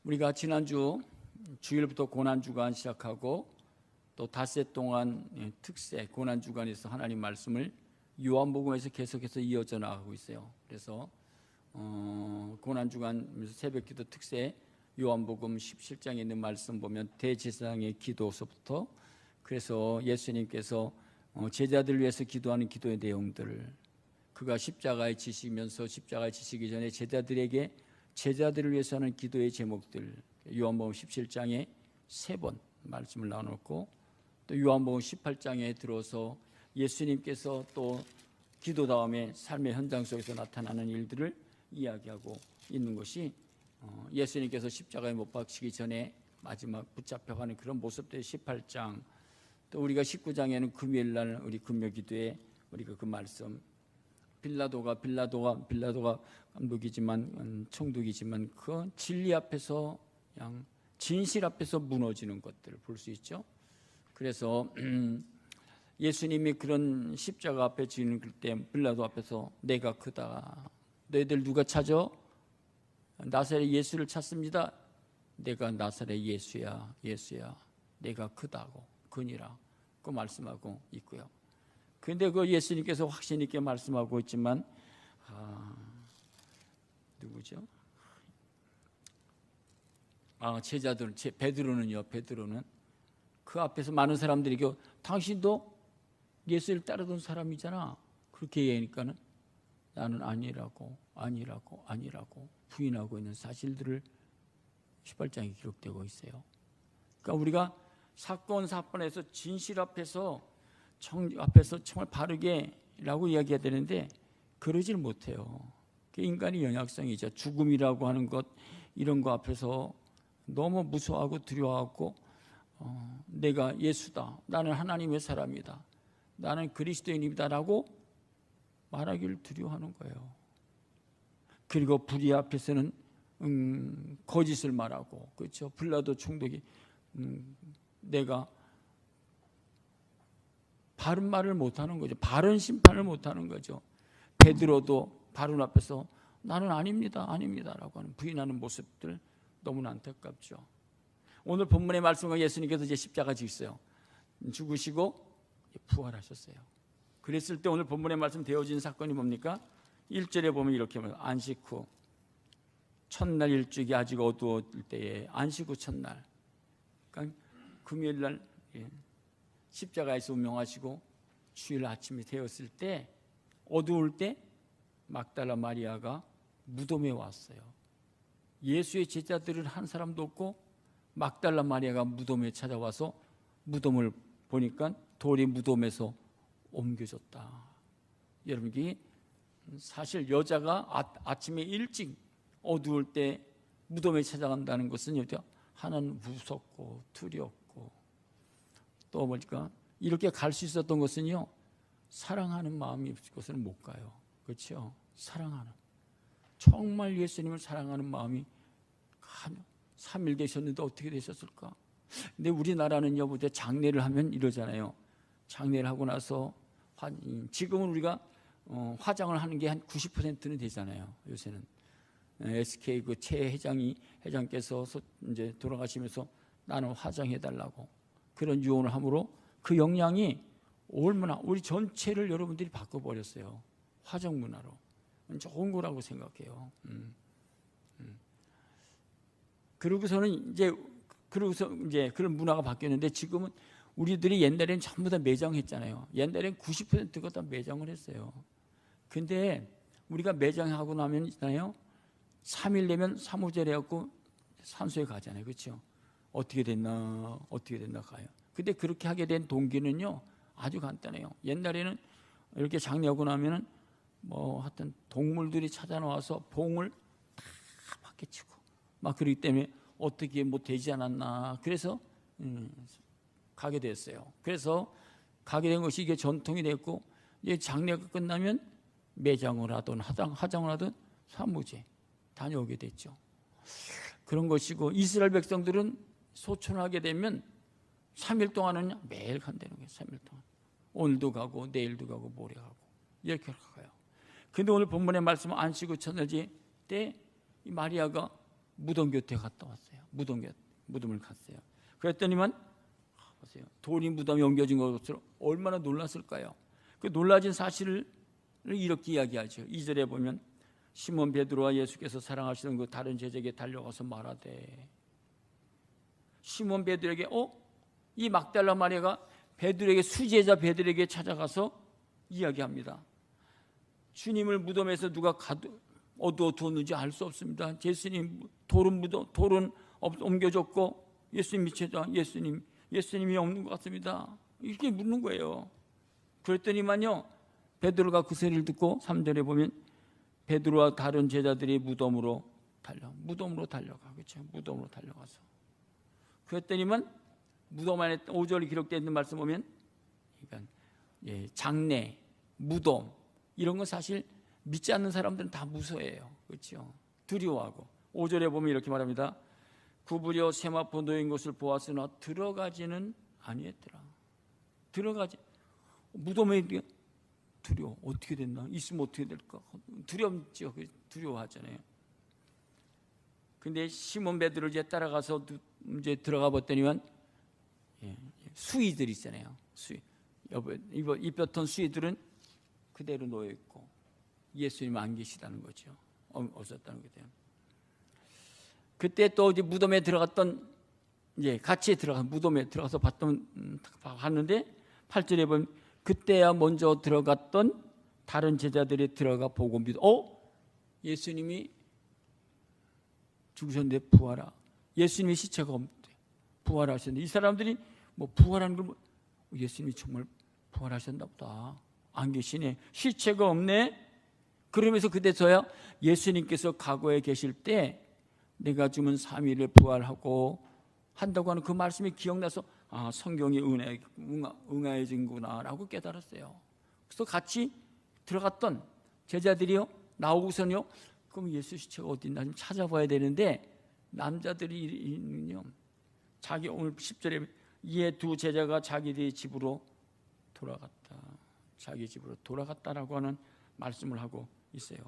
우리가 지난주 주일부터 고난주간 시작하고 또 닷새 동안 특세 고난주간에서 하나님 말씀을 요한복음에서 계속해서 이어져 나가고 있어요. 그래서 고난주간 새벽기도 특세 요한복음 17장에 있는 말씀 보면 대제사장의 기도서부터 그래서 예수님께서 제자들을 위해서 기도하는 기도의 내용들을 그가 십자가에 지시면서 십자가에 지시기 전에 제자들에게 제자들을 위해서 하는 기도의 제목들 요한복음 17장에 3번 말씀을 나눴고 또 요한복음 18장에 들어서 예수님께서 또 기도 다음에 삶의 현장 속에서 나타나는 일들을 이야기하고 있는 것이 예수님께서 십자가에 못 박히기 전에 마지막 붙잡혀가는 그런 모습들 18장 또 우리가 19장에는 금요일날 우리 금요기도에 우리가 그 말씀 빌라도가 감독이지만 총독이지만 그 진리 앞에서 그냥 진실 앞에서 무너지는 것들을 볼 수 있죠. 그래서 예수님이 그런 십자가 앞에 지는 때 빌라도 앞에서 내가 크다. 너희들 누가 찾아? 나사렛 예수를 찾습니다. 내가 나사렛 예수야. 내가 크다고 그니라 그 말씀하고 있고요. 그런데 그 예수님께서 확신 있게 말씀하고 있지만 누구죠? 제자들 베드로는 그 앞에서 많은 사람들이 당신도 예수를 따르던 사람이잖아. 그렇게 얘기하니까는 나는 아니라고 부인하고 있는 사실들을 18장에 기록되고 있어요. 그러니까 우리가 사건에서 진실 앞에서 정말 바르게라고 이야기해야 되는데 그러질 못해요. 인간의 연약성이죠. 죽음이라고 하는 것 이런 거 앞에서 너무 무서워하고 두려워하고 내가 예수다. 나는 하나님의 사람이다. 나는 그리스도인이다라고 말하기를 두려워하는 거예요. 그리고 불의 앞에서는 거짓을 말하고 그렇죠. 빌라도 총독이 내가 바른 말을 못하는 거죠. 바른 심판을 못하는 거죠. 베드로도 바른 앞에서 나는 아닙니다라고 하는 부인하는 모습들 너무나 안타깝죠. 오늘 본문의 말씀과 예수님께서 이제 십자가 지셨어요. 죽으시고 부활하셨어요. 그랬을 때 오늘 본문의 말씀 되어진 사건이 뭡니까? 1절에 보면 이렇게 말해요. 안식 후 첫날 일주기 아직 어두울 때에 안식 후 첫날 그러니까 금요일날 십자가에서 운명하시고 주일 아침이 되었을 때 어두울 때 막달라 마리아가 무덤에 왔어요. 예수의 제자들을 한 사람도 없고 막달라 마리아가 무덤에 찾아와서 무덤을 보니까 돌이 무덤에서 옮겨졌다. 여러분 이게 사실 여자가 아침에 일찍 어두울 때 무덤에 찾아간다는 것은 하나는 무섭고 두렵고 또 뭐니까 이렇게 갈 수 있었던 것은요 사랑하는 마음이 없고서는 못 가요. 그렇죠? 사랑하는 정말 예수님을 사랑하는 마음이 3일 되셨는데 어떻게 되셨을까? 근데 우리나라는요 장례를 하면 이러잖아요. 장례를 하고 나서 지금은 우리가 화장을 하는 게 한 90%는 되잖아요. 요새는 SK 그 최 회장께서 이제 돌아가시면서 나는 화장해달라고 그런 유언을 함으로 그 영향이 얼마나 우리 전체를 여러분들이 바꿔버렸어요. 화장 문화로 좋은 거라고 생각해요. 그러고서는 이제 그런 문화가 바뀌었는데 지금은 우리들이 옛날에는 전부 다 매장했잖아요. 옛날엔 90%가 다 매장을 했어요. 근데 우리가 매장하고 나면 있잖아요. 3일 되면 사무제를 해갖고 산소에 가잖아요. 그렇죠? 어떻게 됐나 가요. 근데 그렇게 하게 된 동기는요 아주 간단해요. 옛날에는 이렇게 장례하고 나면은 하여튼 동물들이 찾아 나와서 봉을 다 박해치고 막 그러기 때문에 어떻게 되지 않았나 그래서 가게 됐어요. 그래서 가게 된 것이 이게 전통이 됐고 이제 장례가 끝나면 매장을 하든 화장을 하든 사무제 다녀오게 됐죠. 그런 것이고 이스라엘 백성들은 소천하게 되면 3일 동안은 매일 간다는 거예요. 3일 동안 오늘도 가고 내일도 가고 모레 가고 이렇게 가요. 그런데 오늘 본문의 말씀은 안식 후 첫날째 때 이 마리아가 무덤 곁에 갔다 왔어요. 무덤을 갔어요. 그랬더니만 보세요. 돌이 무덤에 옮겨진 것으로 얼마나 놀랐을까요? 그 놀라진 사실을 이렇게 이야기하죠. 2절에 보면 시몬 베드로와 예수께서 사랑하시던 그 다른 제자에게 달려가서 말하되, 시몬 베드로에게 이 막달라 마리아가 베드로에게, 수제자 베드로에게 찾아가서 이야기합니다. 주님을 무덤에서 누가 어두웠는지 알 수 없습니다. 예수님 돌은 옮겨졌고 예수님이 예수님이 없는 것 같습니다. 이렇게 묻는 거예요. 그랬더니만요, 베드로가 그 소리를 듣고 3절에 보면 베드로와 다른 제자들이 무덤으로 달려가. 그렇죠? 무덤으로 달려가서. 그랬더니만 무덤 안에 5절에 기록되어 있는 말씀 보면, 그러니까 장례, 무덤 이런 건 사실 믿지 않는 사람들은 다 무서워해요. 그렇죠? 두려워하고. 5절에 보면 이렇게 말합니다. 구부려 세마포 놓인 것을 보았으나 들어가지는 아니했더라. 무덤에 두려워. 어떻게 됐나? 있으면 어떻게 될까? 두렵죠. 두려워하잖아요. 근데 시몬 베드로를 이제 따라가서 이제 들어가 봤더니만 수의들 있잖아요. 입혔던 수의들은 그대로 놓여 있고 예수님 안 계시다는 거죠. 없었다는 거죠. 그때 또 이제 무덤에 들어갔던, 같이 무덤에 들어가서 봤는데 8절에 보면 그때야 먼저 들어갔던 다른 제자들이 들어가 보고 예수님이 죽으셨는데 예수님이 시체가 없는데 부활하셨는데, 이 사람들이 부활하는 걸 예수님이 정말 부활하셨나 보다. 안 계시네. 시체가 없네. 그러면서 그때서야 예수님께서 과거에 계실 때 내가 죽으면 3일에 부활하고 한다고 하는 그 말씀이 기억나서 성경이 응하여진구나 라고 깨달았어요. 그래서 같이 들어갔던 제자들이요, 나오고서는요, 그럼 예수 시체가 어디 있나 좀 찾아봐야 되는데, 남자들이요, 오늘 10절에 이에 두 제자가 자기들의 집으로 돌아갔다라고 하는 말씀을 하고 있어요.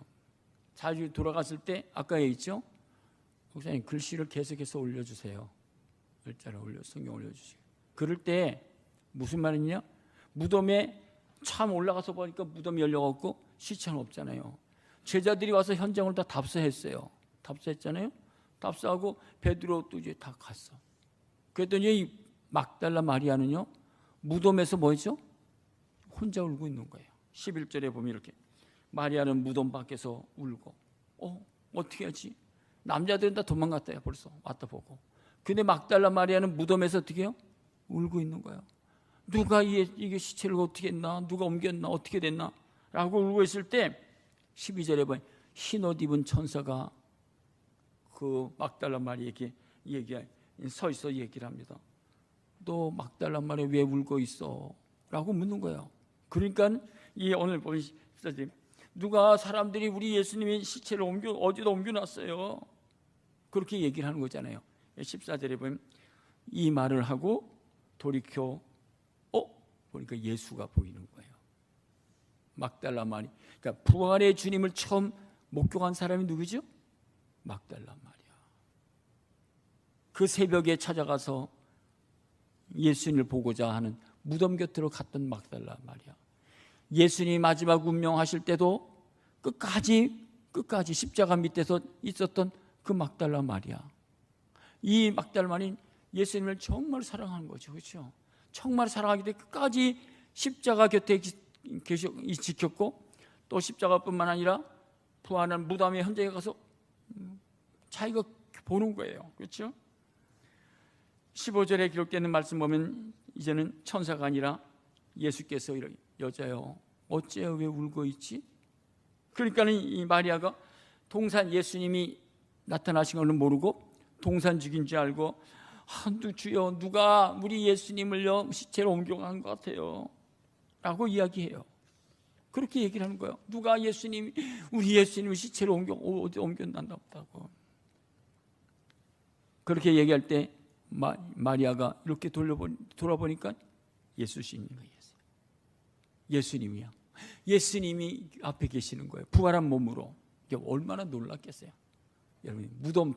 자주 돌아갔을 때 아까 있죠? 목사님 글씨를 계속해서 올려주세요. 글자를 성경 올려주세요. 그럴 때 무슨 말이냐? 무덤에 참 올라가서 보니까 무덤이 열려갖고 시체는 없잖아요. 제자들이 와서 현장을 다 답사했잖아요. 답사하고 베드로도 이제 다 갔어. 그랬더니 이 막달라 마리아는요, 무덤에서 뭐죠? 혼자 울고 있는 거예요. 11절에 보면 이렇게, 마리아는 무덤 밖에서 울고, 어떻게 하지? 남자들은 다 도망갔대요. 벌써 왔다 보고. 근데 막달라 마리아는 무덤에서 어떻게 해요? 울고 있는 거예요. 누가 이게 시체를 어떻게 했나? 누가 옮겼나? 어떻게 됐나? 라고 울고 있을 때 12절에 보면 흰 옷 입은 천사가 그 막달라 마리아에게 서 있어 얘기를 합니다. 너 막달라 마리아 왜 울고 있어? 라고 묻는 거예요. 그러니까 이 오늘 보시죠. 누가 사람들이 우리 예수님의 시체를 어디다 옮겨놨어요. 그렇게 얘기를 하는 거잖아요. 14절에 보면 이 말을 하고 돌이켜 보니까 예수가 보이는 거예요. 막달라 마리아. 그러니까 부활의 주님을 처음 목격한 사람이 누구죠? 막달라 마리아. 그 새벽에 찾아가서 예수님을 보고자 하는 무덤 곁으로 갔던 막달라 마리아. 예수님이 마지막 운명하실 때도 끝까지 십자가 밑에서 있었던 그 막달라 마리아. 이 막달라 마리아는 예수님을 정말 사랑하는 거죠. 그렇죠? 정말 사랑하기 때문에 끝까지 십자가 곁에 지켰고, 또 십자가뿐만 아니라 부활한 무덤의 현장에 가서 자기가 보는 거예요. 그렇죠? 15절에 기록되는 말씀 보면 이제는 천사가 아니라 예수께서 여자여 어째요 왜 울고 있지? 그러니까 이 마리아가 동산 예수님이 나타나신 걸 모르고 동산 죽인 줄 알고 주여 누가 우리 예수님을요 시체로 옮겨간 것 같아요 라고 이야기해요. 그렇게 얘기를 하는 거예요. 누가 우리 예수님을 시체로 어디 옮겨난다 보다고. 그렇게 얘기할 때 마리아가 이렇게 돌아보니까 예수님이에요. 예수님이야. 예수님이 앞에 계시는 거예요. 부활한 몸으로. 이게 얼마나 놀랐겠어요. 여러분, 무덤,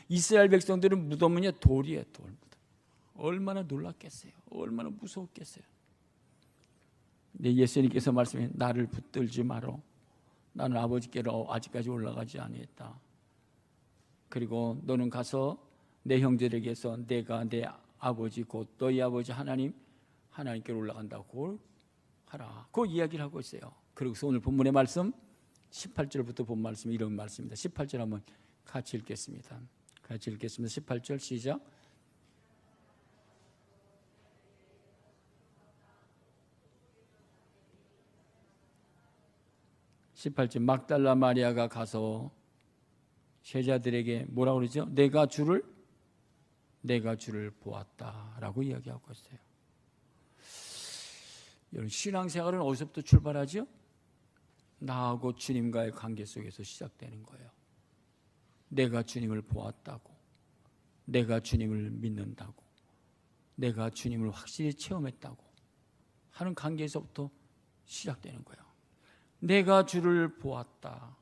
이스라엘 백성들은 무덤은요, 돌이에요, 돌 무덤. 얼마나 놀랐겠어요. 얼마나 무서웠겠어요. 근데 예수님께서 말씀해, 나를 붙들지 마라. 나는 아버지께로 아직까지 올라가지 아니했다. 그리고 너는 가서 내 형제들에게서 내가 내 아버지 곧 너희 아버지 하나님께로 올라간다고 하라. 그 이야기를 하고 있어요. 그리고서 오늘 본문의 말씀 18절부터 본 말씀 이런 말씀입니다. 18절 한번 같이 읽겠습니다. 18절 시작. 막달라 마리아가 가서 제자들에게 뭐라고 그러죠? 내가 주를 보았다라고 이야기하고 있어요. 여러분, 신앙생활은 어디서부터 출발하죠? 나하고 주님과의 관계 속에서 시작되는 거예요. 내가 주님을 보았다고, 내가 주님을 믿는다고, 내가 주님을 확실히 체험했다고 하는 관계에서부터 시작되는 거예요. 내가 주를 보았다.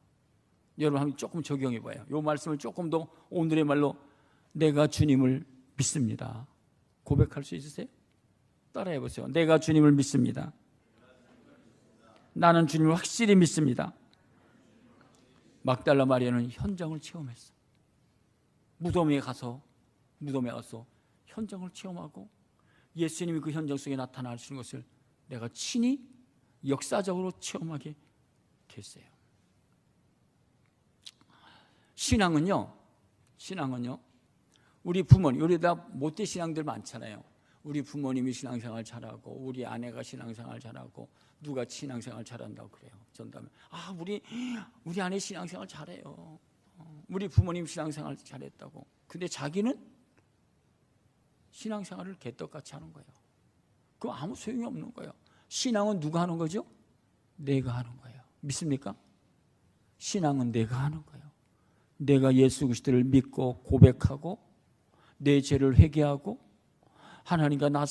여러분 한번 조금 적용해 봐요. 이 말씀을 조금 더 오늘의 말로 내가 주님을 믿습니다. 고백할 수 있으세요? 따라해 보세요. 내가 주님을 믿습니다. 나는 주님을 확실히 믿습니다. 막달라 마리아는 현장을 체험했어. 무덤에 가서 현장을 체험하고 예수님이 그 현장 속에 나타나시는 것을 내가 친히 역사적으로 체험하게 됐어요. 신앙은요, 우리 부모님, 우리 다 못된 신앙들 많잖아요. 우리 부모님이 신앙생활 잘하고, 우리 아내가 신앙생활 잘하고, 누가 신앙생활 잘한다고 그래요. 전담에 우리 아내 신앙생활 잘해요. 우리 부모님 신앙생활 잘했다고. 근데 자기는 신앙생활을 개떡같이 하는 거예요. 그거 아무 소용이 없는 거예요. 신앙은 누가 하는 거죠? 내가 하는 거예요. 믿습니까? 신앙은 내가 하는 거예요. 내가 예수 그리스도를 믿고 고백하고 내 죄를 회개하고 하나님과 나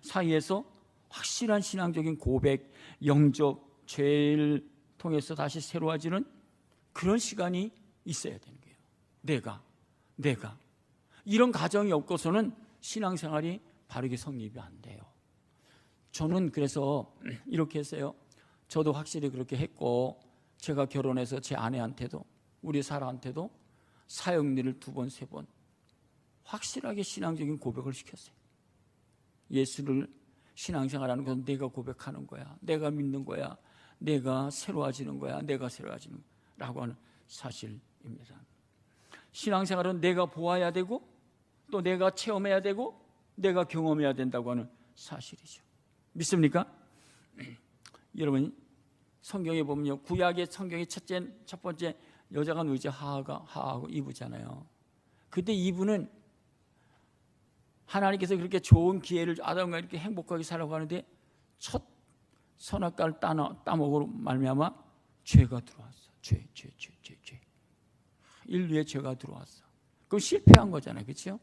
사이에서 확실한 신앙적인 고백, 영접, 죄를 통해서 다시 새로워지는 그런 시간이 있어야 되는 거예요. 내가 이런 가정이 없고서는 신앙생활이 바르게 성립이 안 돼요. 저는 그래서 이렇게 했어요. 저도 확실히 그렇게 했고, 제가 결혼해서 제 아내한테도 우리 사라한테도 사형리를 2번, 3번 확실하게 신앙적인 고백을 시켰어요. 예수를 신앙생활하는 것은 내가 고백하는 거야, 내가 믿는 거야, 내가 새로워지는 거야, 내가 새로워지는 거라고 하는 사실입니다. 신앙생활은 내가 보아야 되고 또 내가 체험해야 되고 내가 경험해야 된다고 하는 사실이죠. 믿습니까? 여러분, 성경에 보면요, 구약의 성경의 첫 번째 여자가 누구죠? 하하고 이브잖아요. 그때 이브는 하나님께서 그렇게 좋은 기회를 아담과 이렇게 행복하게 살라고 하는데 첫 선악과를 따먹으로 말미암아 죄가 들어왔어. 죄. 인류의 죄가 들어왔어. 그럼 실패한 거잖아요, 그렇죠?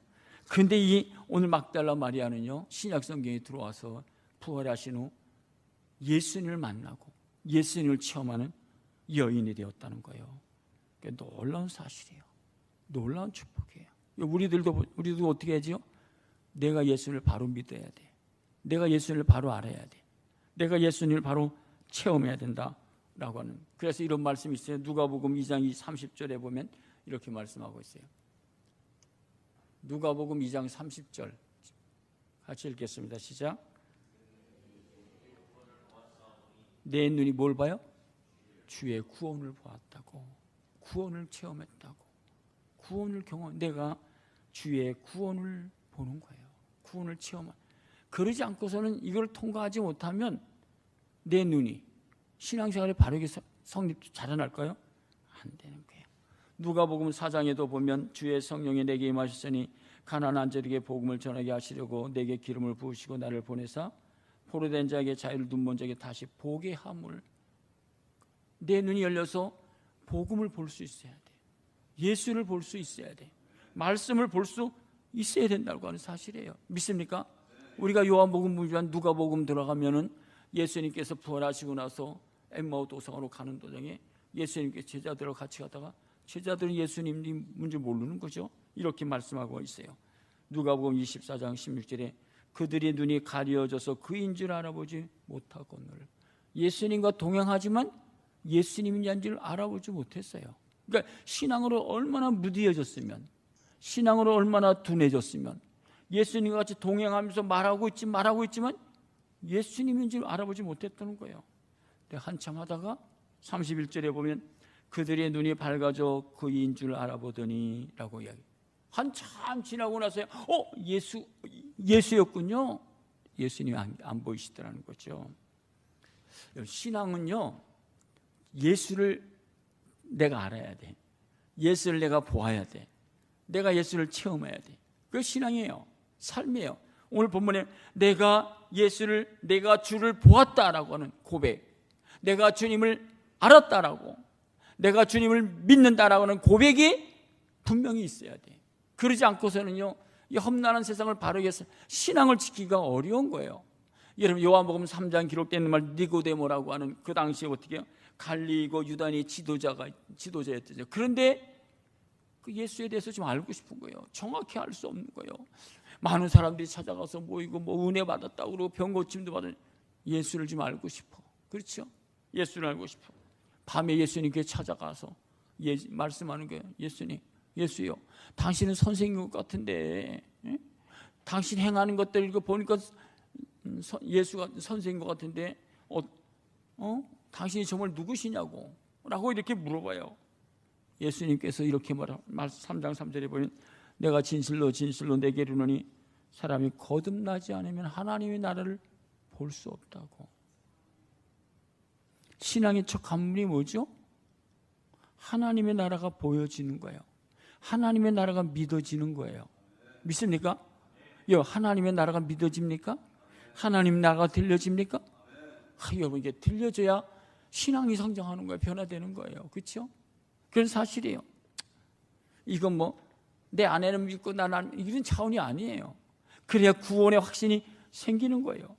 그런데 이 오늘 막달라 마리아는요, 신약 성경에 들어와서 부활하신 후 예수님을 만나고 예수님을 체험하는 여인이 되었다는 거예요. 그러니까 놀라운 사실이에요. 놀라운 축복이에요. 우리도 어떻게 하죠? 내가 예수님을 바로 믿어야 돼. 내가 예수님을 바로 알아야 돼. 내가 예수님을 바로 체험해야 된다라고 하는. 그래서 이런 말씀이 있어요. 누가복음 2장 30절에 보면 이렇게 말씀하고 있어요. 누가복음 2장 30절 같이 읽겠습니다. 시작. 내 눈이 뭘 봐요? 주의 구원을 보았다고. 구원을 체험했다고. 구원을 내가 주의 구원을 보는 거예요. 구원을 체험한. 그러지 않고서는 이걸 통과하지 못하면 내 눈이 신앙생활에 바르게 성립 자라날까요? 안 되는 거예요. 누가복음 4장에도 보면 주의 성령이 내게 임하셨으니 가난한 자에게 복음을 전하게 하시려고 내게 기름을 부으시고 나를 보내사 포로된 자에게 자유를 눈먼 자에게 다시 보게 함을. 내 눈이 열려서 복음을 볼 수 있어야 돼. 예수를 볼 수 있어야 돼. 말씀을 볼 수 있어야 된다고 하는 사실이에요. 믿습니까? 우리가 요한복음 무비한 누가복음 들어가면은 예수님께서 부활하시고 나서 엠마오 도성으로 가는 도중에 예수님께 제자들하고 같이 가다가 제자들은 예수님 문제 모르는 거죠. 이렇게 말씀하고 있어요. 누가복음 24장 16절에 그들의 눈이 가려져서 그인 줄 알아보지 못하거늘. 예수님과 동행하지만 예수님인지 아닌지를 알아보지 못했어요. 그러니까 신앙으로 얼마나 무디어졌으면, 신앙으로 얼마나 둔해졌으면, 예수님과 같이 동행하면서 말하고 있지만 예수님인지 알아보지 못했다는 거예요. 근데 한참 하다가 31절에 보면 그들의 눈이 밝아져 그인 줄 알아보더니 라고 이야기. 한참 지나고 나서야 예수였군요. 예수님이 안 보이시더라는 거죠. 신앙은요, 예수를 내가 알아야 돼. 예수를 내가 보아야 돼. 내가 예수를 체험해야 돼. 그게 신앙이에요. 삶이에요. 오늘 본문에 내가 주를 보았다라고 하는 고백, 내가 주님을 알았다라고, 내가 주님을 믿는다라고 하는 고백이 분명히 있어야 돼. 그러지 않고서는요, 이 험난한 세상을 바르게 해서 신앙을 지키기가 어려운 거예요. 여러분, 요한복음 3장 기록되는 말, 니고데모라고 하는 그 당시에 어떻게 해요? 갈리고 유다니 지도자였죠. 그런데 그 예수에 대해서 좀 알고 싶은 거예요. 정확히 알 수 없는 거예요. 많은 사람들이 찾아가서 모이고 은혜 받았다고 그러고 병 고침도 받은, 예수를 좀 알고 싶어. 그렇죠? 예수를 알고 싶어. 밤에 예수님께 찾아가서 말씀하는 거예요. 예수요, 당신은 선생님 것 같은데, 당신 행하는 것들 이거 보니까 예수가 선생님 것 같은데, 당신이 정말 누구시냐고 라고 이렇게 물어봐요. 예수님께서 이렇게 3장 3절에 보면 내가 진실로 내게 이르노니 사람이 거듭나지 않으면 하나님의 나라를 볼 수 없다고. 신앙의 첫 관문이 뭐죠? 하나님의 나라가 보여지는 거예요. 하나님의 나라가 믿어지는 거예요. 믿습니까? 하나님의 나라가 믿어집니까? 하나님 나라가 들려집니까? 여러분, 이게 들려져야 신앙이 성장하는 거예요. 변화되는 거예요. 그렇죠? 그건 사실이에요. 이건 내 아내는 믿고 나는 이런 차원이 아니에요. 그래야 구원의 확신이 생기는 거예요.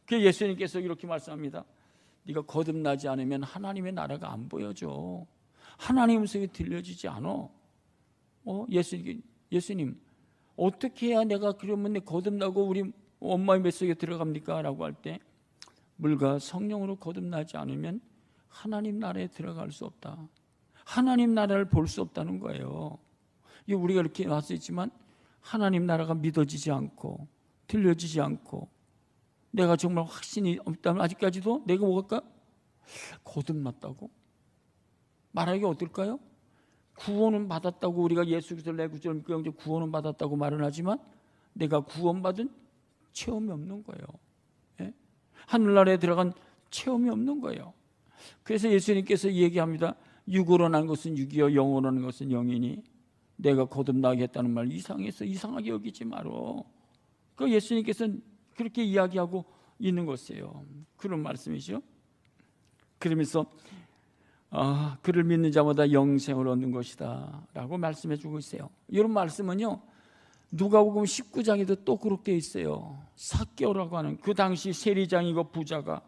그래서 예수님께서 이렇게 말씀합니다. 네가 거듭나지 않으면 하나님의 나라가 안 보여져. 하나님 음성이 들려지지 않아. 예수님, 어떻게 해야 내가 그러면 거듭나고 우리 엄마의 뱃속에 들어갑니까? 라고 할 때, 물과 성령으로 거듭나지 않으면 하나님 나라에 들어갈 수 없다. 하나님 나라를 볼 수 없다는 거예요. 우리가 이렇게 나서 있지만 하나님 나라가 믿어지지 않고 들려지지 않고 내가 정말 확신이 없다면 아직까지도 내가 뭐랄까? 거듭났다고? 말하기가 어떨까요? 구원은 받았다고 우리가 예수 그리스도를 내 구주로 믿고 영접 구원은 받았다고 말은 하지만 내가 구원받은 체험이 없는 거예요. 예? 하늘나라에 들어간 체험이 없는 거예요. 그래서 예수님께서 얘기합니다. 육으로 난 것은 육이요 영으로 난 것은 영이니 내가 거듭나게 했다는 말 이상하게 여기지 마라. 그 예수님께서는 그렇게 이야기하고 있는 것이에요. 그런 말씀이죠. 그러면서 그를 믿는 자마다 영생을 얻는 것이다 라고 말씀해 주고 있어요. 이런 말씀은요, 누가복음 19장에도 또 그렇게 있어요. 삭개오라고 하는 그 당시 세리장이고 부자가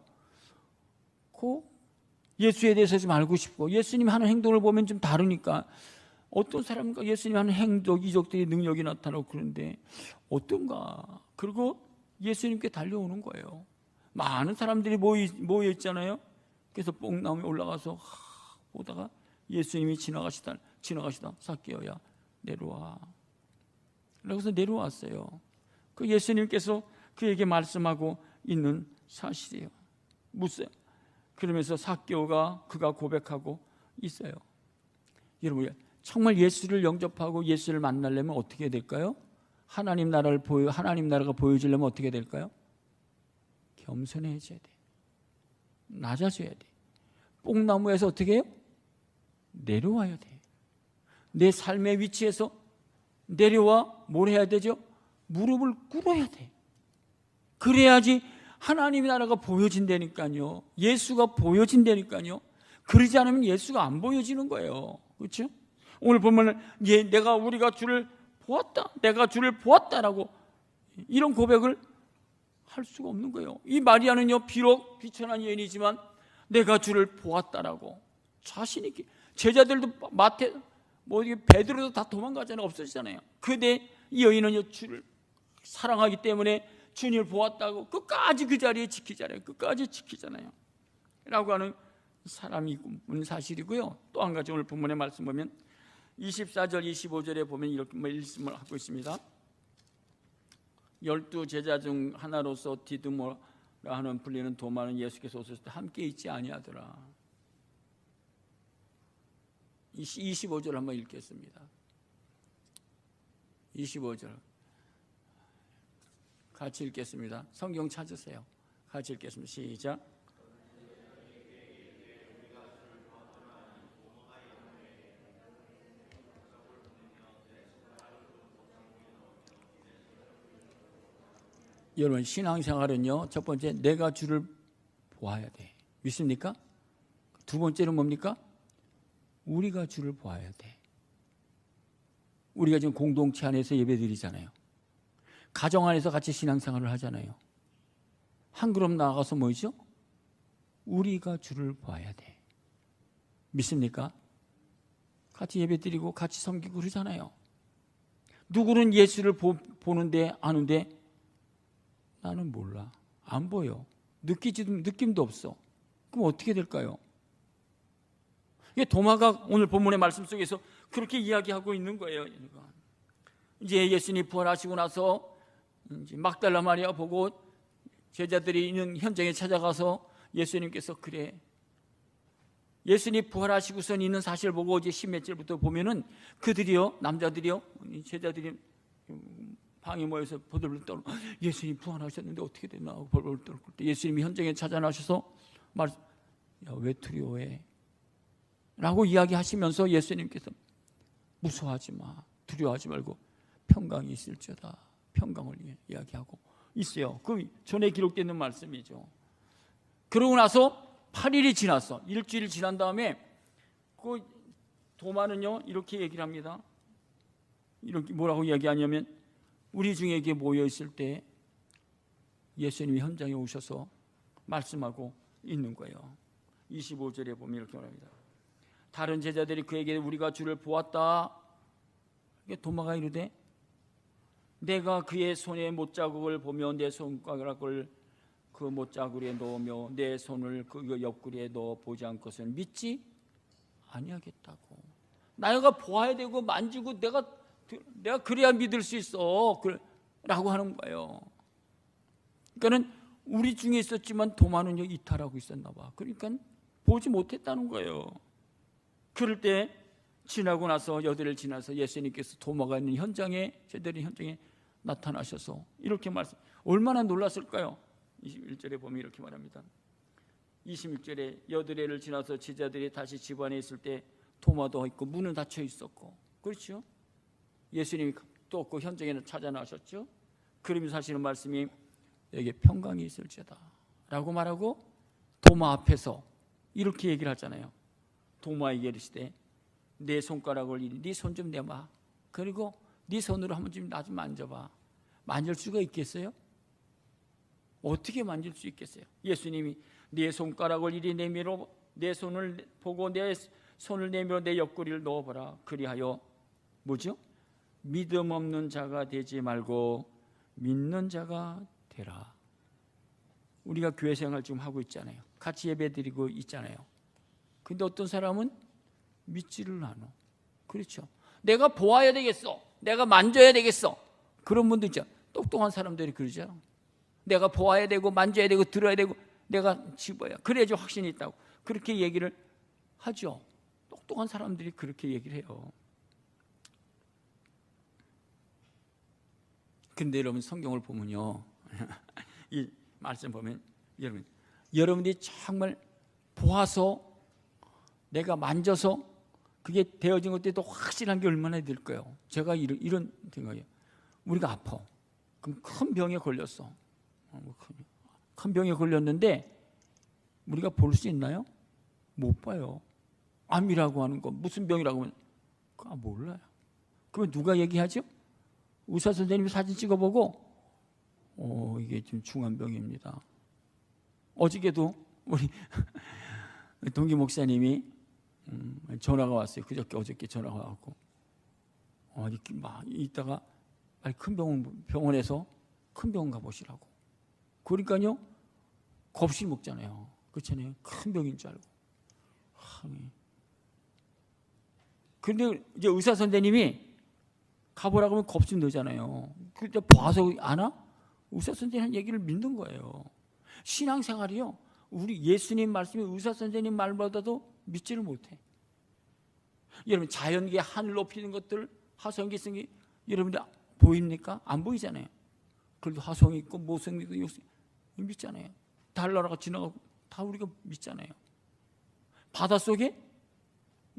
예수에 대해서 좀 알고 싶고, 예수님 하는 행동을 보면 좀 다르니까 어떤 사람과 예수님 하는 행동, 이적들의 능력이 나타나고 그런데 어떤가. 그리고 예수님께 달려오는 거예요. 많은 사람들이 모여 있잖아요. 그래서 뽕나무에 올라가서 보다가 예수님이 지나가시다 삭개오야 내려와. 그래서 내려왔어요. 그 예수님께서 그에게 말씀하고 있는 사실이에요. 그러면서 삭개오가 그가 고백하고 있어요. 여러분, 정말 예수를 영접하고 예수를 만나려면 어떻게 될까요? 하나님 나라가 보여지려면 어떻게 될까요? 겸손해져야 돼. 낮아져야 돼. 뽕나무에서 어떻게 해요? 내려와야 돼. 내 삶의 위치에서 내려와 뭘 해야 되죠? 무릎을 꿇어야 돼. 그래야지 하나님의 나라가 보여진다니까요. 예수가 보여진다니까요. 그러지 않으면 예수가 안 보여지는 거예요. 그렇죠? 오늘 보면 우리가 주를 보았다. 내가 주를 보았다라고 이런 고백을 할 수가 없는 거예요. 이 마리아는요, 비록 비천한 여인이지만 내가 주를 보았다라고 자신 있게. 제자들도 베드로도 다 도망가잖아요. 없어지잖아요. 근데 이 여인은 주를 사랑하기 때문에 주님을 보았다고 끝까지 그 자리에 지키잖아요. 끝까지 지키잖아요. 라고 하는 사람이 사실이고요. 또 한 가지 오늘 본문의 말씀 보면 24절 25절에 보면 이렇게 말씀을 하고 있습니다. 12 제자 중 하나로서 디두모라 하는 불리는 도마는 예수께서 오셨을 때 함께 있지 아니하더라. 25절 한번 읽겠습니다. 25절 같이 읽겠습니다. 성경 찾으세요. 같이 읽겠습니다. 시작. 여러분, 신앙생활은요, 첫 번째 내가 주를 보아야 돼. 믿습니까? 두 번째는 뭡니까? 우리가 주를 보아야 돼. 우리가 지금 공동체 안에서 예배드리잖아요. 가정 안에서 같이 신앙생활을 하잖아요. 한 걸음 나아가서 뭐죠? 우리가 주를 보아야 돼. 믿습니까? 같이 예배드리고 같이 섬기고 그러잖아요. 누구는 예수를 보는데 아는데 나는 몰라. 안 보여. 느낌도 없어. 그럼 어떻게 될까요? 도마가 오늘 본문의 말씀 속에서 그렇게 이야기하고 있는 거예요. 이제 예수님이 부활하시고 나서 이제 막달라 마리아 보고 제자들이 있는 현장에 찾아가서 예수님께서 그래. 예수님 부활하시고선 있는 사실을 보고 이제 10몇 절부터 보면은 그들이요, 남자들이요, 제자들이 방에 모여서 보들보들 떨고 예수님이 부활하셨는데 어떻게 됐나 하고 벌벌 떨고 때 예수님이 현장에 찾아 나셔서 야, 왜 두려워해? 라고 이야기하시면서 예수님께서 무서워하지 마, 두려워하지 말고 평강이 있을지어다. 평강을 이야기하고 있어요. 그 전에 기록되어 있는 말씀이죠. 그러고 나서 8일이 지났어. 일주일 지난 다음에 그 도마는요 이렇게 얘기를 합니다. 이렇게 뭐라고 이야기하냐면 우리 중에 이게 모여 있을 때 예수님이 현장에 오셔서 말씀하고 있는 거예요. 25절에 보면 이렇게 말합니다. 다른 제자들이 그에게 우리가 주를 보았다. 도마가 이르되 내가 그의 손에 못자국을 보며 내 손가락을 그 못자국에 넣으며 내 손을 그 옆구리에 넣어 보지 않고서는 믿지 아니하겠다고. 내가 보아야 되고 만지고 내가 그래야 믿을 수 있어 라고 하는 거예요. 그러니까는 우리 중에 있었지만 도마는 이탈하고 있었나 봐. 그러니까 보지 못했다는 거예요. 그럴 때 지나고 나서 8일 지나서 예수님께서 도마가 있는 현장에 제자들이 현장에 나타나셔서 이렇게 말씀. 얼마나 놀랐을까요? 21절에 보면 이렇게 말합니다. 26절에 8일을 지나서 제자들이 다시 집 안에 있을 때 도마도 있고 문은 닫혀 있었고, 그렇죠? 예수님이 또 그 현장에 찾아 나셨죠. 그러면서 하시는 말씀이 여기에 평강이 있을지어다 라고 말하고 도마 앞에서 이렇게 얘기를 하잖아요. 도마에게 이르시되 내 손가락을 네 손 좀 내봐. 그리고 네 손으로 한번 좀 나 좀 만져봐. 만질 수가 있겠어요? 어떻게 만질 수 있겠어요? 예수님이 내 손가락을 이리 내밀어 내 손을 보고 내 손을 내밀어 내 옆구리를 넣어보라. 그리하여 뭐죠? 믿음 없는 자가 되지 말고 믿는 자가 되라. 우리가 교회 생활 지금 하고 있잖아요. 같이 예배드리고 있잖아요. 근데 어떤 사람은 믿지를 않아. 그렇죠? 내가 보아야 되겠어. 내가 만져야 되겠어. 그런 분도 있죠. 똑똑한 사람들이 그러죠. 내가 보아야 되고 만져야 되고 들어야 되고 내가 집어야 그래야지 확신이 있다고 그렇게 얘기를 하죠. 똑똑한 사람들이 그렇게 얘기를 해요. 근데 여러분 성경을 보면요 이 말씀 보면 여러분들이 정말 보아서 내가 만져서 그게 되어진 것들이 또 확실한 게 얼마나 될까요? 제가 이런 생각이에요. 우리가 아파. 그럼 큰 병에 걸렸어. 큰 병에 걸렸는데 우리가 볼 수 있나요? 못 봐요. 암이라고 하는 거 무슨 병이라고 하면 몰라요. 그러면 누가 얘기하죠? 의사 선생님이 사진 찍어보고 이게 좀 중한 병입니다. 어저께도 우리 동기 목사님이 전화가 왔어요. 그저께 어저께 전화가 왔고 이렇게 막 있다가 빨리 큰 병원에서 큰 병원 가보시라고. 그러니까요 겁이 먹잖아요. 그렇잖아요. 큰 병인 줄 알고. 그런데 이제 의사 선생님이 가보라고 하면 겁이 나잖아요. 그때 봐서 아나? 의사 선생님 얘기를 믿는 거예요. 신앙생활이요. 우리 예수님 말씀이 의사 선생님 말보다도 믿지를 못해. 여러분 자연계 하늘 높이는 것들 화성기 성기 여러분들 보입니까? 안 보이잖아요. 그래도 화성이 있고 모성이 있고 믿잖아요. 달나라가 지나가고 다 우리가 믿잖아요. 바닷속에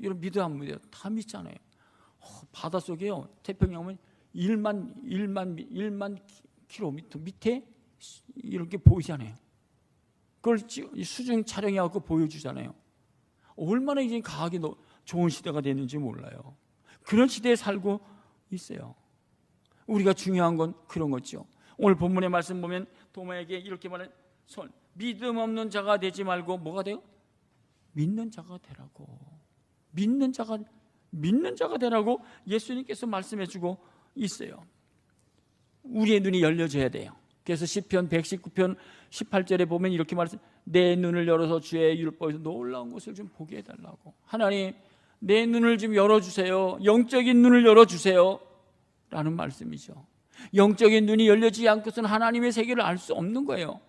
여러분 믿어 안 믿어요? 다 믿잖아요. 바닷속에요. 태평양은 1만 킬로미터 밑에 이렇게 보이잖아요. 그걸 수중 촬영해갖고 보여주잖아요. 얼마나 이제 과학이 좋은 시대가 됐는지 몰라요. 그런 시대에 살고 있어요. 우리가 중요한 건 그런 거죠. 오늘 본문의 말씀 보면 도마에게 이렇게 말해 믿음 없는 자가 되지 말고 뭐가 돼요? 믿는 자가 되라고. 믿는 자가 되라고 예수님께서 말씀해주고 있어요. 우리의 눈이 열려져야 돼요. 그래서 시편 119편 18절에 보면 이렇게 말씀, 내 눈을 열어서 주의 율법에서 놀라운 것을 좀 보게 해달라고. 하나님 내 눈을 좀 열어주세요. 영적인 눈을 열어주세요 라는 말씀이죠. 영적인 눈이 열려지지 않고서는 하나님의 세계를 알 수 없는 거예요.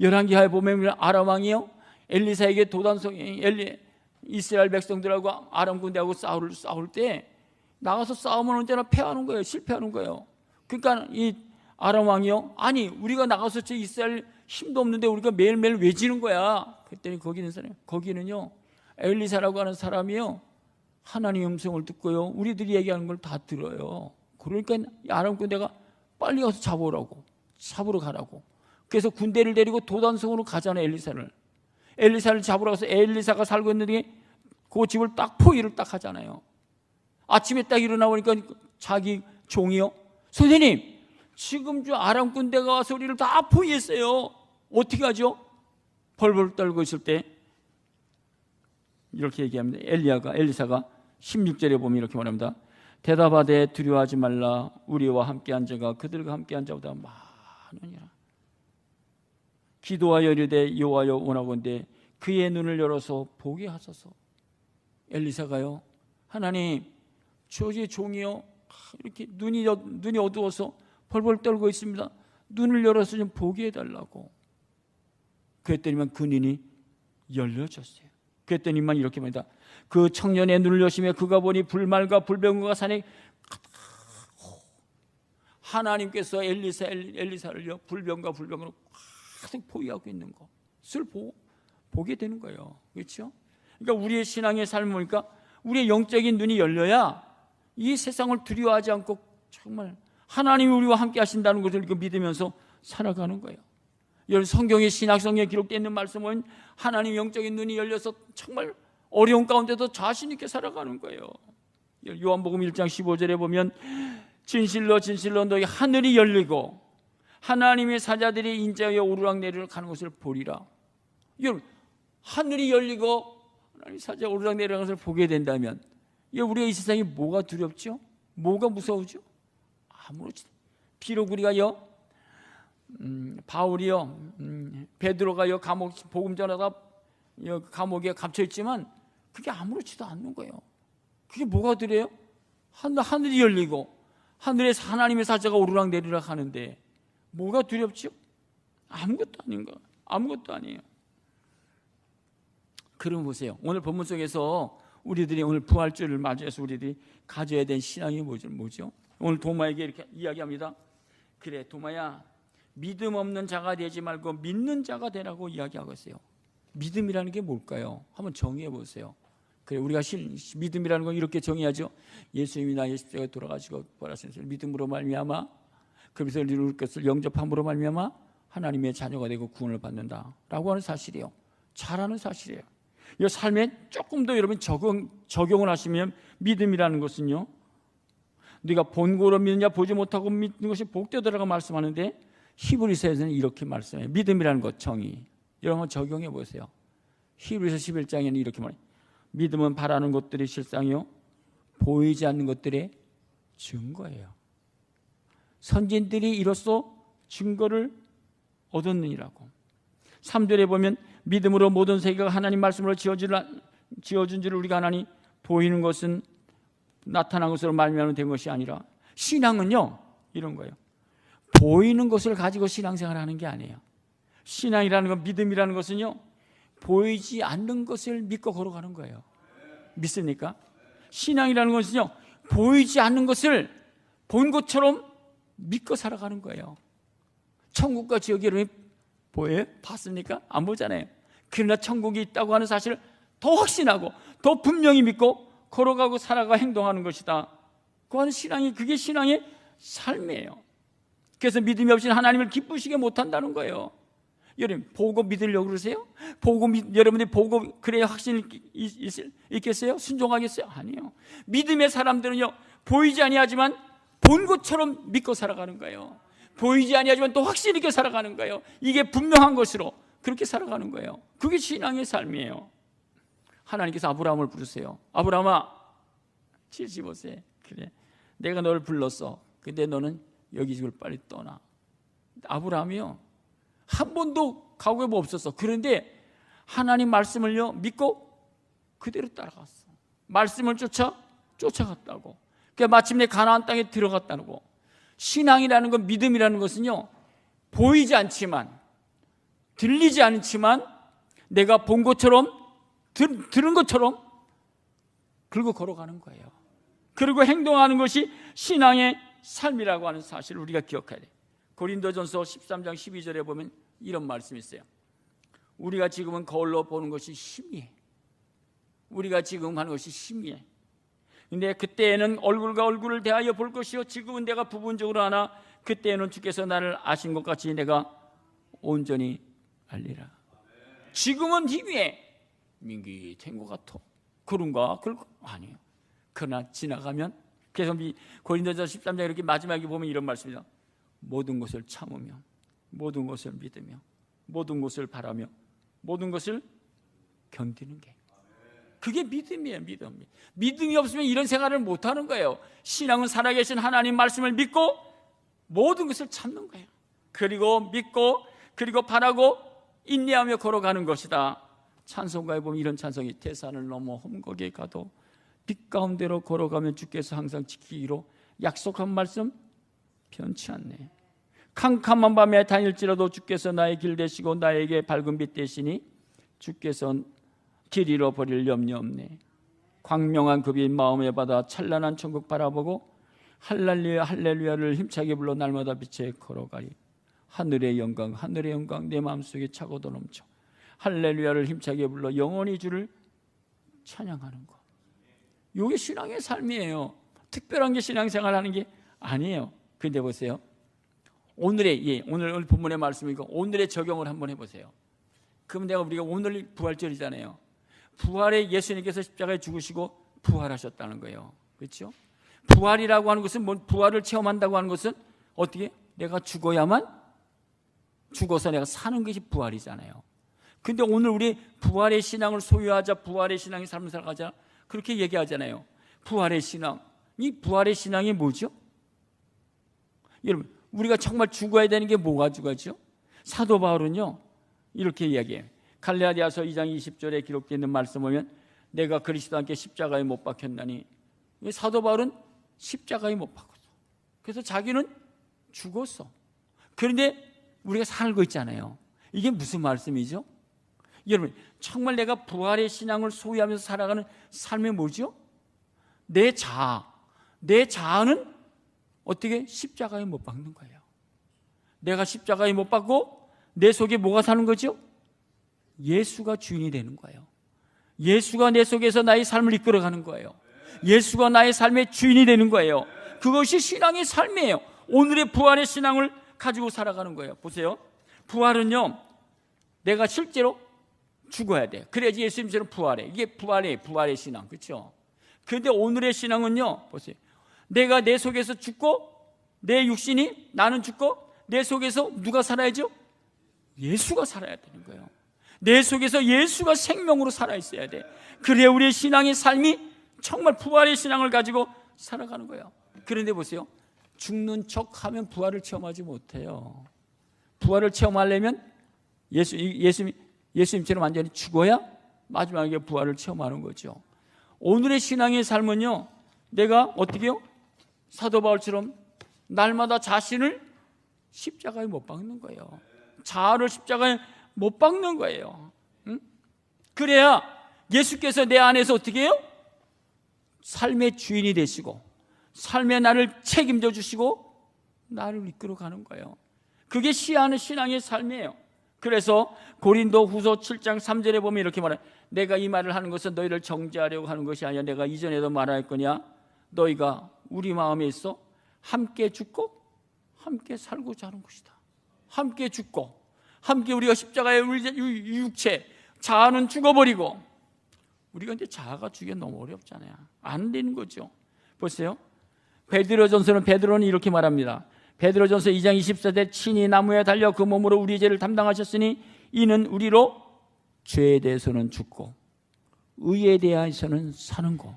열왕기하에 보면 아람 왕이요 엘리사에게 도단성이 이스라엘 백성들하고 아람 군대하고 싸울 때 나가서 싸우면 언제나 패하는 거예요. 실패하는 거예요. 그러니까 이 아람 왕이요 아니 우리가 나가서 저 이스라엘 힘도 없는데 우리가 매일매일 왜 지는 거야? 그랬더니 거기는요 엘리사라고 하는 사람이요 하나님의 음성을 듣고요 우리들이 얘기하는 걸 다 들어요. 그러니까 아람 군대가 빨리 가서 잡으러 가라고. 그래서 군대를 데리고 도단성으로 가잖아요. 엘리사를 잡으러 가서 엘리사가 살고 있는데 그 집을 딱 포위를 딱 하잖아요. 아침에 딱 일어나보니까 자기 종이요 선생님 지금 저 아람 군대가 와서 우리를 다 포위했어요. 어떻게 하죠? 벌벌 떨고 있을 때 이렇게 얘기합니다. 엘리사가 16절에 보면 이렇게 말합니다. 대답하되 두려워하지 말라. 우리와 함께한 자가 그들과 함께한 자보다 많으니라. 기도하여 이르되 여호와여 원하건대 그의 눈을 열어서 보게 하소서. 엘리사가요 하나님 저의 종이요 이렇게 눈이 어두워서 벌벌 떨고 있습니다. 눈을 열어서 좀 보게 해달라고. 그랬더니만 그 눈이 열려졌어요. 그랬더니만 이렇게 말합니다. 그 청년의 눈을 여시며 그가 보니 불말과 불병거가 산에 하나님께서 엘리사를요 불병과 불병으로 가득 포위하고 있는 것을 보게 되는 거예요. 그렇죠? 그러니까 우리의 신앙의 삶을 보니까 우리의 영적인 눈이 열려야 이 세상을 두려워하지 않고 정말 하나님이 우리와 함께 하신다는 것을 믿으면서 살아가는 거예요. 여러분 성경의 신약성경에 기록되어 있는 말씀은 하나님 영적인 눈이 열려서 정말 어려운 가운데도 자신 있게 살아가는 거예요. 요한복음 1장 15절에 보면 진실로 진실로 너희 하늘이 열리고 하나님의 사자들이 인자하여 오르락내리락 하는 것을 보리라. 여러분 하늘이 열리고 하나님의 사자가 오르락내리락 하는 것을 보게 된다면 우리가 이 세상에 뭐가 두렵죠? 뭐가 무서우죠? 아무렇지도. 비록 우리가요 바울이요 베드로가요 감옥 복음 전하다 감옥에 갇혀 있지만 그게 아무렇지도 않는 거예요. 그게 뭐가 두려요? 하늘이 열리고 하늘에서 하나님의 사자가 오르락내리락 하는데 뭐가 두렵죠? 아무것도 아닌 거. 아무것도 아니에요. 그럼 보세요. 오늘 본문 속에서 우리들이 오늘 부활주를 맞이해서 우리들이 가져야 될 신앙이 뭐죠? 오늘 도마에게 이렇게 이야기합니다. 그래 도마야 믿음 없는 자가 되지 말고 믿는 자가 되라고 이야기하고 있어요. 믿음이라는 게 뭘까요? 한번 정의해 보세요. 그래 우리가 믿음이라는 건 이렇게 정의하죠. 예수님이 나의 십자가에 돌아가시고 부활하신 것을 믿음으로 말미암아 그래서 이룰 것을 영접함으로 말미암아 하나님의 자녀가 되고 구원을 받는다라고 하는 사실이에요. 잘하는 사실이에요. 이 삶에 조금 더 여러분 적용을 하시면 믿음이라는 것은요. 네가 본고로 믿느냐 보지 못하고 믿는 것이 복되더라고 말씀하는데 히브리서에서는 이렇게 말씀해요. 믿음이라는 것 정의. 이런 거 적용해 보세요. 히브리서 11장에는 이렇게 말해요. 믿음은 바라는 것들이 실상이요 보이지 않는 것들의 증거예요. 선진들이 이로써 증거를 얻었느니라고. 3절에 보면 믿음으로 모든 세계가 하나님 말씀으로 지어준 줄을 우리가 하나니 보이는 것은 나타난 것으로 말미암아 된 것이 아니라, 신앙은요 이런 거예요. 보이는 것을 가지고 신앙생활을 하는 게 아니에요. 신앙이라는 것, 믿음이라는 것은요 보이지 않는 것을 믿고 걸어가는 거예요. 믿습니까? 신앙이라는 것은요 보이지 않는 것을 본 것처럼 믿고 살아가는 거예요. 천국과 지옥이 여러분이 보여요? 봤습니까? 안 보잖아요. 그러나 천국이 있다고 하는 사실을 더 확신하고 더 분명히 믿고 걸어가고 살아가 행동하는 것이다. 그거는 신앙이, 그게 신앙의 삶이에요. 그래서 믿음이 없이는 하나님을 기쁘시게 못한다는 거예요. 여러분 보고 믿으려고 그러세요? 여러분들이 보고 그래야 확신이 있겠어요? 순종하겠어요? 아니요. 믿음의 사람들은요 보이지 아니하지만 본 것처럼 믿고 살아가는 거예요. 보이지 아니하지만 또 확신 있게 살아가는 거예요. 이게 분명한 것으로 그렇게 살아가는 거예요. 그게 신앙의 삶이에요. 하나님께서 아브라함을 부르세요. 아브라함아 75세 그래 내가 너를 불렀어. 근데 너는 여기 집을 빨리 떠나. 아브라함이요 한 번도 가고가 없었어. 그런데 하나님 말씀을요 믿고 그대로 따라갔어. 말씀을 쫓아갔다고. 그러니까 마침내 가나안 땅에 들어갔다는 거. 신앙이라는 것, 믿음이라는 것은요 보이지 않지만, 들리지 않지만 내가 본 것처럼 들은 것처럼 그리고 걸어가는 거예요. 그리고 행동하는 것이 신앙의 삶이라고 하는 사실을 우리가 기억해야 돼요. 고린도전서 13장 12절에 보면 이런 말씀이 있어요. 우리가 지금은 거울로 보는 것이 희미해. 우리가 지금 하는 것이 희미해. 근데 그때에는 얼굴과 얼굴을 대하여 볼 것이요 지금은 내가 부분적으로 하나 그때에는 주께서 나를 아신 것 같이 내가 온전히 알리라. 지금은 희미해. 민기된 것 같아. 그런가? 아니에요. 그러나 지나가면, 그래서 고린도전서 13장 이렇게 마지막에 보면 이런 말씀이다. 모든 것을 참으며 모든 것을 믿으며 모든 것을 바라며 모든 것을 견디는 게, 그게 믿음이에요. 믿음이 없으면 이런 생활을 못하는 거예요. 신앙은 살아계신 하나님 말씀을 믿고 모든 것을 참는 거예요. 그리고 믿고 그리고 바라고 인내하며 걸어가는 것이다. 찬송가에 보면 이런 찬송이, 태산을 넘어 험곡에 가도 빛 가운데로 걸어가면 주께서 항상 지키기로 약속한 말씀 변치 않네. 캄캄한 밤에 다닐지라도 주께서 나의 길 되시고 나에게 밝은 빛 되시니 주께서 길 잃어버릴 염려 없네. 광명한 그 빛 마음에 받아 찬란한 천국 바라보고 할렐루야 할렐루야를 힘차게 불러 날마다 빛에 걸어가리. 하늘의 영광 내 마음속에 차고도 넘쳐 할렐루야를 힘차게 불러 영원히 주를 찬양하는 것. 이게 신앙의 삶이에요. 특별한 게 신앙생활하는 게 아니에요. 근데 보세요. 오늘 본문의 말씀이고 오늘의 적용을 한번 해보세요. 그럼 우리가 오늘 부활절이잖아요. 부활에 예수님께서 십자가에 죽으시고 부활하셨다는 거예요. 그렇죠? 부활이라고 하는 것은 부활을 체험한다고 하는 것은 어떻게? 내가 죽어서 내가 사는 것이 부활이잖아요. 근데 오늘 우리 부활의 신앙을 소유하자, 부활의 신앙의 삶을 살아가자 그렇게 얘기하잖아요. 부활의 신앙. 이 부활의 신앙이 뭐죠? 여러분, 우리가 정말 죽어야 되는 게 뭐가 죽어야죠? 사도 바울은요 이렇게 이야기해요. 갈라디아서 2장 20절에 기록되어 있는 말씀 보면 내가 그리스도와 함께 십자가에 못 박혔나니, 사도 바울은 십자가에 못 박혔어. 그래서 자기는 죽었어. 그런데 우리가 살고 있잖아요. 이게 무슨 말씀이죠? 여러분, 정말 내가 부활의 신앙을 소유하면서 살아가는 삶이 뭐죠? 내 자아는 어떻게? 십자가에 못 박는 거예요. 내가 십자가에 못 박고 내 속에 뭐가 사는 거죠? 예수가 주인이 되는 거예요. 예수가 내 속에서 나의 삶을 이끌어가는 거예요. 예수가 나의 삶의 주인이 되는 거예요. 그것이 신앙의 삶이에요. 오늘의 부활의 신앙을 가지고 살아가는 거예요. 보세요. 부활은요 내가 실제로 죽어야 돼. 그래야지 예수님처럼 부활해. 이게 부활의 신앙. 그렇죠? 그런데 오늘의 신앙은요 보세요. 내가 내 속에서 죽고 내 육신이, 나는 죽고 내 속에서 누가 살아야죠? 예수가 살아야 되는 거예요. 내 속에서 예수가 생명으로 살아있어야 돼. 그래야 우리의 신앙의 삶이 정말 부활의 신앙을 가지고 살아가는 거예요. 그런데 보세요, 죽는 척하면 부활을 체험하지 못해요. 부활을 체험하려면 예수님처럼 완전히 죽어야 마지막에 부활을 체험하는 거죠. 오늘의 신앙의 삶은요, 내가 어떻게 해요? 사도 바울처럼 날마다 자신을 십자가에 못 박는 거예요. 자아를 십자가에 못 박는 거예요. 응? 그래야 예수께서 내 안에서 어떻게 해요? 삶의 주인이 되시고 삶의 나를 책임져 주시고 나를 이끌어가는 거예요. 그게 시하는 신앙의 삶이에요. 그래서 고린도 후서 7장 3절에 보면 이렇게 말해요. 내가 이 말을 하는 것은 너희를 정죄하려고 하는 것이 아니라 내가 이전에도 말하였거니와 너희가 우리 마음에 있어 함께 죽고 함께 살고자 하는 것이다. 함께 죽고 함께 우리가 십자가의 육체 자아는 죽어버리고, 우리가 이제 자아가 죽기가 너무 어렵잖아요. 안 되는 거죠. 보세요, 베드로는 이렇게 말합니다. 베드로전서 2장 24절 친히 나무에 달려 그 몸으로 우리 죄를 담당하셨으니 이는 우리로 죄에 대해서는 죽고 의에 대해서는 사는 거.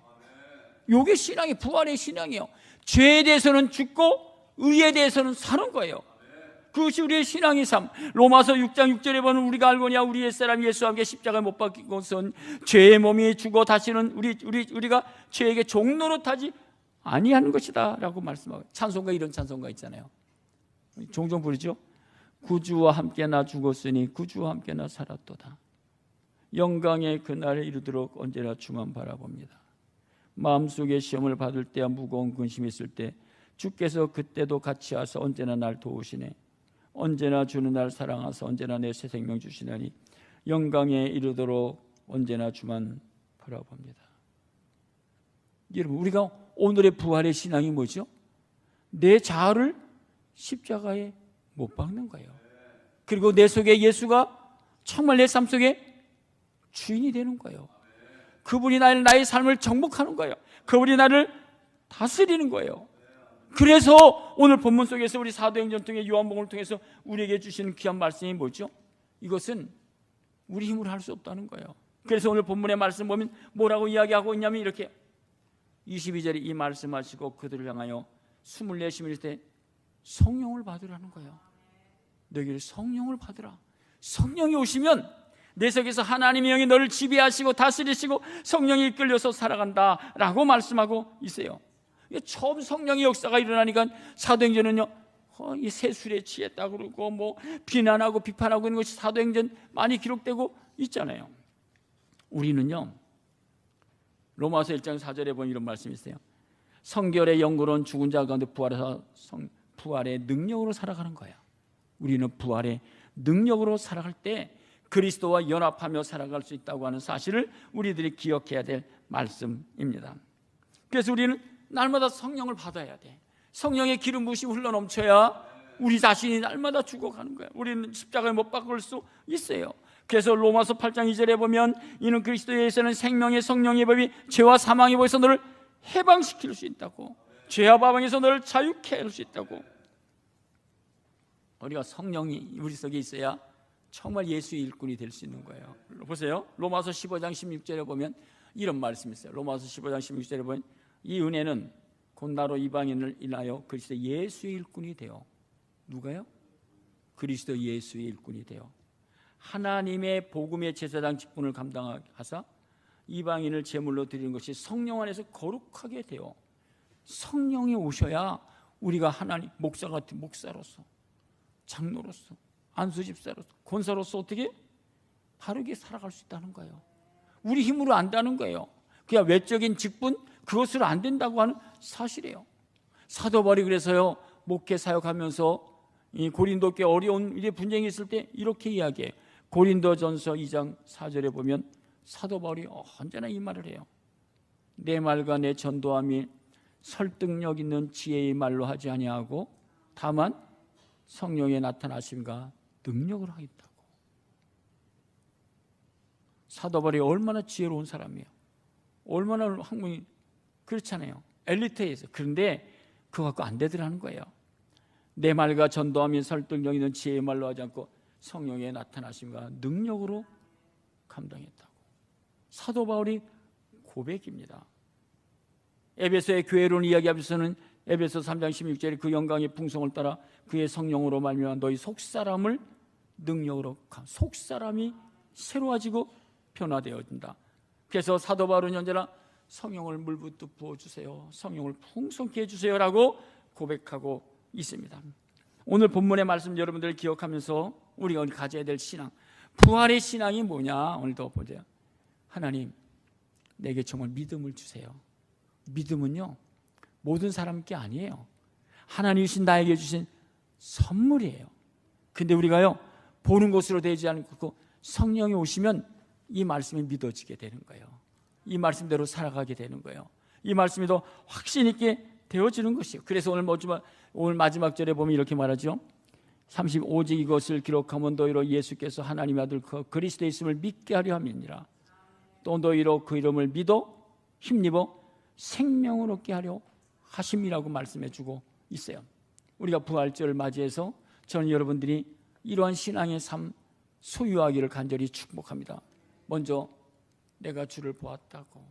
이게 신앙이 부활의 신앙이에요. 죄에 대해서는 죽고 의에 대해서는 사는 거예요. 그것이 우리의 신앙의 삶. 로마서 6장 6절에 보면 우리가 알거니와 우리 옛사람 예수와 함께 십자가에 못 박히고선 죄의 몸이 죽어 다시는 우리가 죄에게 종노릇하지 아니하는 것이다 라고 말씀하고, 찬송가 이런 찬송가 있잖아요. 종종 부르죠. 구주와 함께 나 죽었으니 구주와 함께 나 살았도다. 영광의 그날에 이르도록 언제나 주만 바라봅니다. 마음속에 시험을 받을 때와 무거운 근심이 있을 때 주께서 그때도 같이 와서 언제나 날 도우시네. 언제나 주는 날 사랑하사 언제나 내 새 생명 주시나니 영광에 이르도록 언제나 주만 바라봅니다. 여러분, 우리가 오늘의 부활의 신앙이 뭐죠? 내 자아를 십자가에 못 박는 거예요. 그리고 내 속에 예수가 정말 내 삶 속에 주인이 되는 거예요. 그분이 나의 삶을 정복하는 거예요. 그분이 나를 다스리는 거예요. 그래서 오늘 본문 속에서 우리 사도행전 통해 요한복음을 통해서 우리에게 주시는 귀한 말씀이 뭐죠? 이것은 우리 힘으로 할 수 없다는 거예요. 그래서 오늘 본문의 말씀 보면 뭐라고 이야기하고 있냐면 이렇게 22절에 이 말씀하시고 그들을 향하여 숨을 내쉬실 때 성령을 받으라는 거예요. 너희를 성령을 받으라. 성령이 오시면 내 속에서 하나님의 영이 너를 지배하시고 다스리시고 성령이 이끌려서 살아간다라고 말씀하고 있어요. 처음 성령의 역사가 일어나니까 사도행전은요, 이 세술에 취했다 그러고 뭐 비난하고 비판하고 있는 것이 사도행전 많이 기록되고 있잖아요. 우리는요, 로마서 1장 4절에 보면 이런 말씀이 있어요. 성결의 영으로는 죽은 자 가운데 부활해서 부활의 능력으로 살아가는 거예요. 우리는 부활의 능력으로 살아갈 때 그리스도와 연합하며 살아갈 수 있다고 하는 사실을 우리들이 기억해야 될 말씀입니다. 그래서 우리는 날마다 성령을 받아야 돼. 성령의 기름 부으심이 흘러넘쳐야 우리 자신이 날마다 죽어가는 거야. 우리는 십자가에 못 박을 수 있어요. 그래서 로마서 8장 2절에 보면 이는 그리스도에서는 생명의 성령의 법이 죄와 사망의 법에서 너를 해방시킬 수 있다고, 죄와 사망에서 너를 자유케 할 수 있다고. 우리가 성령이 우리 속에 있어야 정말 예수의 일꾼이 될 수 있는 거예요. 보세요, 로마서 15장 16절에 보면 이런 말씀이 있어요. 로마서 15장 16절에 보면 이 은혜는 곧 나로 이방인을 인하여 그리스도 예수의 일꾼이 되어, 누가요? 그리스도 예수의 일꾼이 되어 하나님의 복음의 제사장 직분을 감당하사 이방인을 제물로 드리는 것이 성령 안에서 거룩하게 되어, 성령이 오셔야 우리가 하나님 목사 같은 목사로서, 장로로서, 안수집사로서, 권사로서 어떻게 바르게 살아갈 수 있다는 거예요. 우리 힘으로 안다는 거예요. 그냥 외적인 직분 그것으로 안 된다고 하는 사실이에요. 사도 바울이 그래서요, 목회 사역하면서 이 고린도 교회 어려운 일에 분쟁이 있을 때 이렇게 이야기해요. 고린도전서 2장 4절에 보면 사도 바울이 언제나 이 말을 해요. 내 말과 내 전도함이 설득력 있는 지혜의 말로 하지 아니하고 다만 성령의 나타나심과 능력을 하겠다고. 사도 바울이 얼마나 지혜로운 사람이에요. 얼마나 학문이 그렇잖아요. 엘리트에서. 그런데 그거 갖고 안 되더라는 거예요. 내 말과 전도함이 설득력 있는 지혜의 말로 하지 않고 성령의 나타나심과 능력으로 감당했다고. 사도 바울이 고백입니다. 에베소의 교회론 이야기하면서는 에베소 3장 16절에 그 영광의 풍성을 따라 그의 성령으로 말미암아 너희 속사람을 능력으로 속사람이 새로워지고 변화되어진다. 그래서 사도 바울은 언제나 성령을 물붓듯 부어주세요, 성령을 풍성케 해주세요라고 고백하고 있습니다. 오늘 본문의 말씀 여러분들 기억하면서 우리가 가져야 될 신앙, 부활의 신앙이 뭐냐 오늘도 보세요. 하나님 내게 정말 믿음을 주세요. 믿음은요 모든 사람 게 아니에요. 하나님이신 나에게 주신 선물이에요. 근데 우리가요 보는 것으로 되지 않고 성령이 오시면 이 말씀이 믿어지게 되는 거예요. 이 말씀대로 살아가게 되는 거예요. 이 말씀이 더 확신 있게 되어지는 것이에요. 그래서 오늘 마지막 절에 보면 이렇게 말하죠. 35절 이것을 기록하면 너희로 예수께서 하나님의 아들 그리스도의 있음을 믿게 하려 함이니라. 또 너희로 그 이름을 믿어 힘입어 생명을 얻게 하려 하심이라고 말씀해 주고 있어요. 우리가 부활절을 맞이해서 저는 여러분들이 이러한 신앙의 삶 소유하기를 간절히 축복합니다. 먼저 내가 주를 보았다고,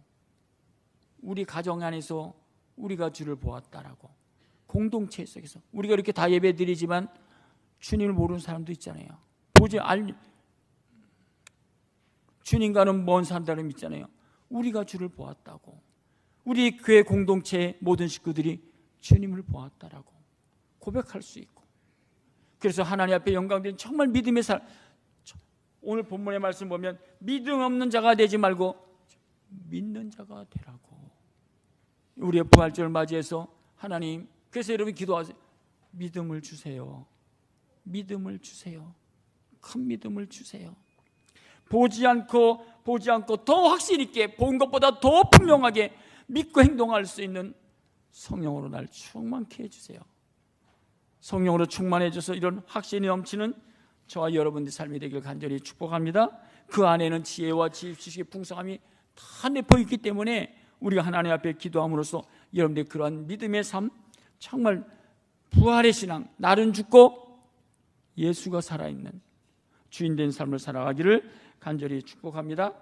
우리 가정 안에서 우리가 주를 보았다라고, 공동체 속에서 우리가 이렇게 다 예배 드리지만 주님을 모르는 사람도 있잖아요. 주님과는 먼 사람들은 있잖아요. 우리가 주를 보았다고, 우리 교회 공동체의 모든 식구들이 주님을 보았다라고 고백할 수 있고, 그래서 하나님 앞에 영광된 정말 믿음의 삶. 오늘 본문의 말씀 보면 믿음 없는 자가 되지 말고 믿는 자가 되라고. 우리의 부활절을 맞이해서 하나님, 그래서 여러분 기도하세요. 믿음을 주세요. 믿음을 주세요. 큰 믿음을 주세요. 보지 않고 더 확신 있게, 본 것보다 더 분명하게 믿고 행동할 수 있는 성령으로 날 충만케 해주세요. 성령으로 충만해져서 이런 확신이 넘치는 저와 여러분의 삶이 되길 간절히 축복합니다. 그 안에는 지혜와 지식의 풍성함이 다 내포 있기 때문에 우리가 하나님 앞에 기도함으로써 여러분들의 그러한 믿음의 삶, 정말 부활의 신앙, 나는 죽고 예수가 살아있는 주인된 삶을 살아가기를 간절히 축복합니다.